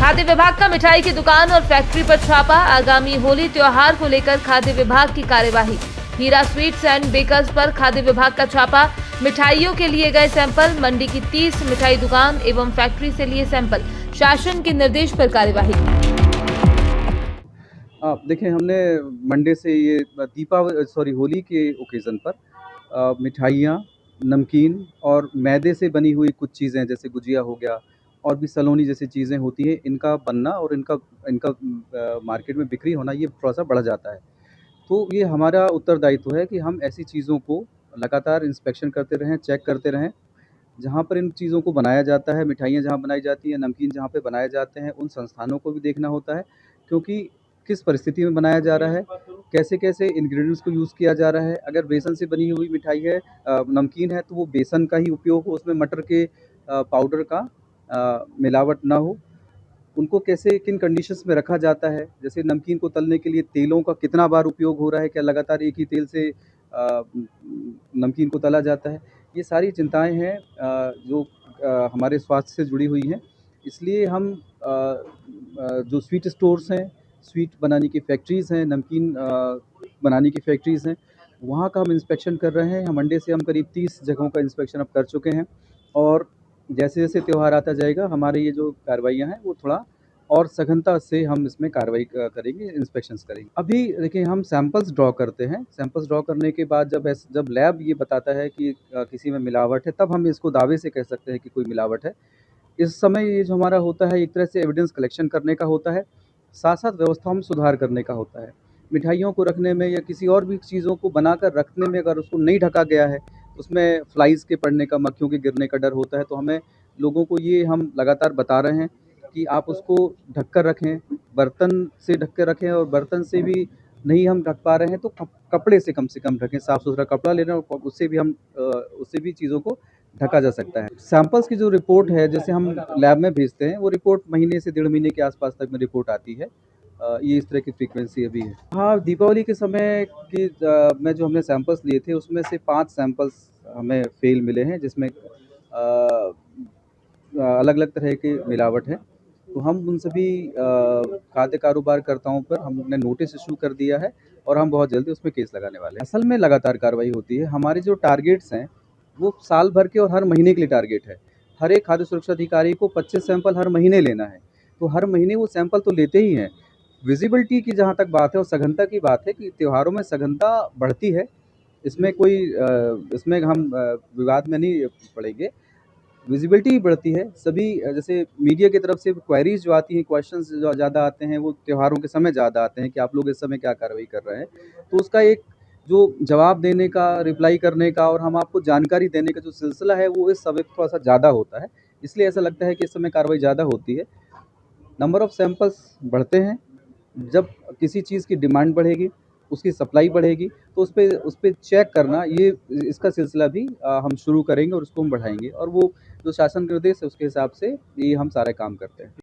खाद्य विभाग का मिठाई की दुकान और फैक्ट्री पर छापा। आगामी होली त्योहार को लेकर खाद्य विभाग की कार्यवाही। हीरा स्वीट्स एंड बेकर्स पर खाद्य विभाग का छापा। मिठाइयों के लिए गए सैंपल। मंडी की 30 मिठाई दुकान एवं फैक्ट्री से लिए सैंपल। शासन के निर्देश पर कार्यवाही। देखिए, हमने मंडे से ये होली के ओकेज़न पर मिठाइयाँ, नमकीन और मैदे से बनी हुई कुछ चीज़ें जैसे गुजिया हो गया और भी सलोनी जैसी चीज़ें होती हैं, इनका बनना और इनका इनका मार्केट में बिक्री होना ये थोड़ा-सा बढ़ जाता है। तो ये हमारा उत्तरदायित्व है कि हम ऐसी चीज़ों को लगातार इंस्पेक्शन करते रहें, चेक करते रहें। जहाँ पर इन चीज़ों को बनाया जाता है, मिठाइयाँ जहाँ बनाई जाती हैं, नमकीन जहाँ पे बनाए जाते हैं, उन संस्थानों को भी देखना होता है, क्योंकि किस परिस्थिति में बनाया जा रहा है, कैसे-कैसे इंग्रीडिएंट्स को यूज़ किया जा रहा है। अगर बेसन से बनी हुई मिठाई है, नमकीन है, तो वो बेसन का ही उपयोग हो, उसमें मटर के पाउडर का मिलावट ना हो। उनको कैसे किन कंडीशंस में रखा जाता है, जैसे नमकीन को तलने के लिए तेलों का कितना बार उपयोग हो रहा है, क्या लगातार एक ही तेल से नमकीन को तला जाता है। ये सारी चिंताएँ हैं जो हमारे स्वास्थ्य से जुड़ी हुई हैं। इसलिए हम जो स्वीट स्टोर्स हैं, स्वीट बनाने की फैक्ट्रीज़ हैं, नमकीन बनाने की फैक्ट्रीज़ हैं, वहाँ का हम इंस्पेक्शन कर रहे हैं। मंडे से हम करीब 30 जगहों का इंस्पेक्शन अब कर चुके हैं और जैसे-जैसे त्योहार आता जाएगा, हमारे ये जो कार्रवाइयाँ हैं, वो थोड़ा और सघनता से हम इसमें कार्रवाई करेंगे, इंस्पेक्शंस करेंगे। अभी देखिए, हम सैंपल्स ड्रॉ करते हैं। सैंपल्स ड्रॉ करने के बाद जब लैब ये बताता है कि किसी में मिलावट है, तब हम इसको दावे से कह सकते हैं कि कोई मिलावट है। इस समय ये जो हमारा होता है, एक तरह से एविडेंस कलेक्शन करने का होता है, साथ-साथ व्यवस्थाओं में सुधार करने का होता है। मिठाइयों को रखने में या किसी और भी चीज़ों को बनाकर रखने में अगर उसको नहीं ढका गया है, उसमें फ्लाइज़ के पड़ने का, मक्खियों के गिरने का डर होता है, तो हमें लोगों को ये हम लगातार बता रहे हैं कि आप उसको ढक कर रखें, बर्तन से ढक के रखें और बर्तन से भी नहीं हम ढक पा रहे हैं, तो कपड़े से कम ढकें, साफ़-सुथरा कपड़ा ले लें और उससे भी चीज़ों को ढका जा सकता है। सैंपल्स की जो रिपोर्ट है, जैसे हम लैब में भेजते हैं, वो रिपोर्ट महीने से 1.5 महीने के आस-पास तक में रिपोर्ट आती है। ये इस तरह की फ्रीक्वेंसी अभी है। हाँ, दीपावली के समय में जो हमने सैंपल्स लिए थे, उसमें से 5 सैंपल्स हमें फ़ेल मिले हैं, जिसमें अलग-अलग तरह की मिलावट है। तो हम उन सभी खाद्य कारोबारकर्ताओं पर हमने नोटिस इश्यू कर दिया है और हम बहुत जल्दी उसमें केस लगाने वाले हैं। असल में लगातार कार्रवाई होती है। हमारे जो टारगेट्स हैं, वो साल भर के और हर महीने के लिए टारगेट है। हर एक खाद्य सुरक्षा अधिकारी को 25 सैंपल हर महीने लेना है। तो हर महीने वो सैंपल तो लेते ही हैं। विज़िबिलिटी की जहाँ तक बात है और सघनता की बात है कि त्योहारों में सघनता बढ़ती है। इसमें हम विवाद में नहीं पड़ेंगे। विज़िबिलिटी भी बढ़ती है। सभी जैसे मीडिया की तरफ से क्वेरीज़ जो आती हैं, क्वेश्चंस जो ज़्यादा आते हैं, वो त्योहारों के समय ज़्यादा आते हैं कि आप लोग इस समय क्या कार्रवाई कर रहे हैं। तो उसका एक जो जवाब देने का, रिप्लाई करने का और हम आपको जानकारी देने का जो सिलसिला है, वो इस समय थोड़ा-सा ज़्यादा होता है। इसलिए ऐसा लगता है कि इस समय कार्रवाई ज़्यादा होती है। नंबर ऑफ़ सैंपल्स बढ़ते हैं। जब किसी चीज़ की डिमांड बढ़ेगी, उसकी सप्लाई बढ़ेगी, तो उस पे चेक करना, ये इसका सिलसिला भी हम शुरू करेंगे और उसको हम बढ़ाएँगे और वो जो शासन निर्देश है, उसके हिसाब से ये हम सारे काम करते हैं।